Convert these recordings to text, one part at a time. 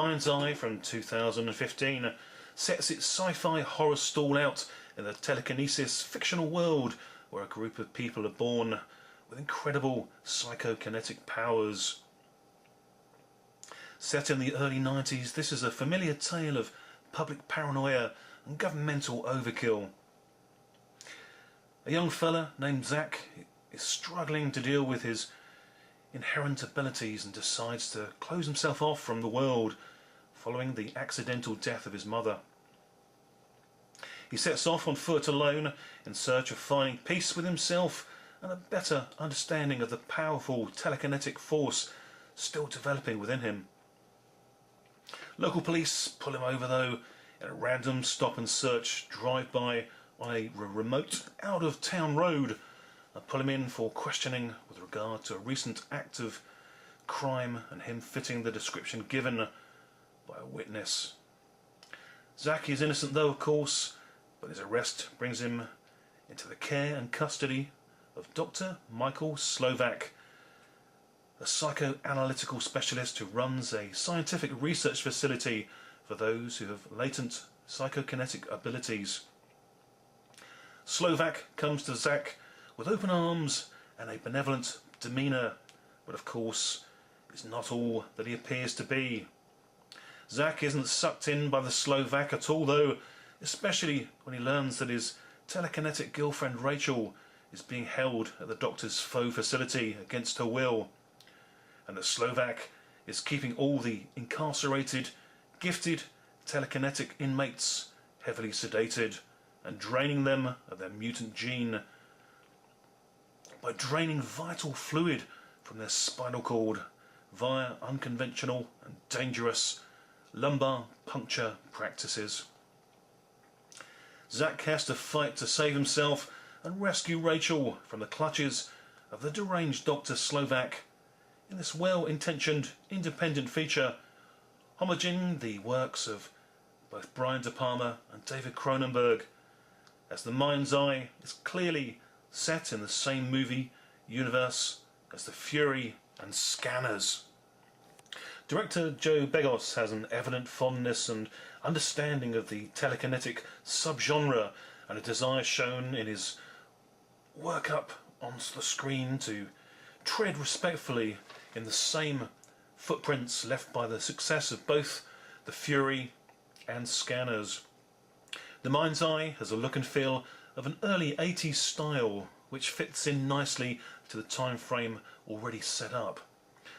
Mind's Eye from 2015 sets its sci-fi horror stall out in the telekinesis fictional world where a group of people are born with incredible psychokinetic powers. Set in the early 90s, this is a familiar tale of public paranoia and governmental overkill. A young fella named Zack is struggling to deal with his inherent abilities and decides to close himself off from the world following the accidental death of his mother. He sets off on foot alone in search of finding peace with himself and a better understanding of the powerful telekinetic force still developing within him. Local police pull him over though in a random stop and search drive-by on a remote out-of-town road and pull him in for questioning with regard to a recent act of crime and him fitting the description given by a witness. Zack is innocent though, of course, but his arrest brings him into the care and custody of Dr. Michael Slovak, a psychoanalytical specialist who runs a scientific research facility for those who have latent psychokinetic abilities. Slovak comes to Zack with open arms and a benevolent demeanour, but of course is not all that he appears to be. Zack isn't sucked in by the Slovak at all though, especially when he learns that his telekinetic girlfriend Rachel is being held at the doctor's faux facility against her will, and that Slovak is keeping all the incarcerated, gifted telekinetic inmates heavily sedated and draining them of their mutant gene by draining vital fluid from their spinal cord via unconventional and dangerous lumbar puncture practices. Zack has to fight to save himself and rescue Rachel from the clutches of the deranged Dr. Slovak in this well-intentioned independent feature homaging the works of both Brian De Palma and David Cronenberg, as The Mind's Eye is clearly set in the same movie universe as The Fury and Scanners. Director Joe Begos has an evident fondness and understanding of the telekinetic subgenre and a desire shown in his work up onto the screen to tread respectfully in the same footprints left by the success of both The Fury and Scanners. The Mind's Eye has a look and feel of an early 80s style which fits in nicely to the time frame already set up.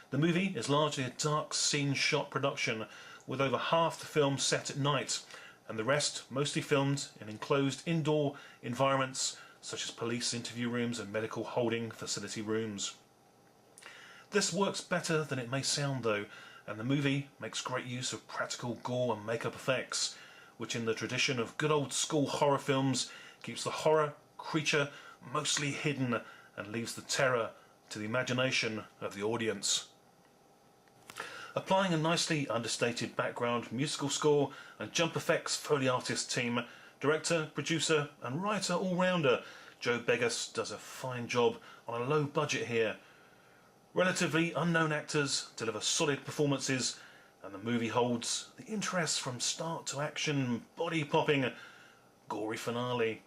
The movie is largely a dark scene shot production with over half the film set at night and the rest mostly filmed in enclosed indoor environments such as police interview rooms and medical holding facility rooms. This works better than it may sound though, and the movie makes great use of practical gore and makeup effects, which in the tradition of good old school horror films keeps the horror creature mostly hidden and leaves the terror to the imagination of the audience. Applying a nicely understated background, musical score and jump effects Foley artist team, director, producer and writer all-rounder Joe Begos does a fine job on a low budget here. Relatively unknown actors deliver solid performances and the movie holds the interest from start to action, body-popping, gory finale.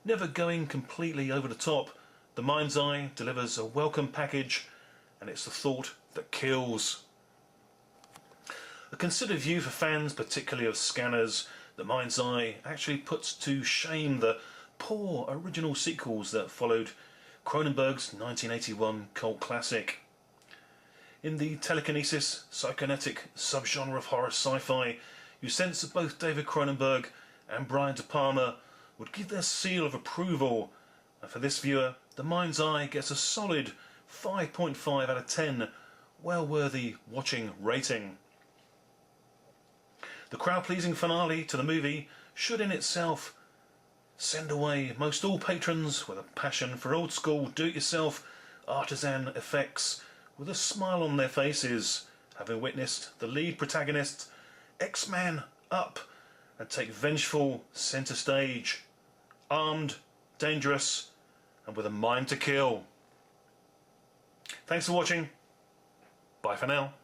Never going completely over the top, The Mind's Eye delivers a welcome package and it's the thought that kills. A considered view for fans, particularly of Scanners, The Mind's Eye actually puts to shame the poor original sequels that followed Cronenberg's 1981 cult classic. In the telekinesis, psychokinetic subgenre of horror sci-fi, you sense that both David Cronenberg and Brian De Palma would give their seal of approval, and for this viewer, The Mind's Eye gets a solid 5.5 out of 10, well worthy watching rating. The crowd-pleasing finale to the movie should in itself send away most all patrons with a passion for old-school do-it-yourself artisan effects with a smile on their faces, having witnessed the lead protagonist X-Man up and take vengeful centre stage, armed, dangerous and with a mind to kill. Thanks for watching. Bye for now.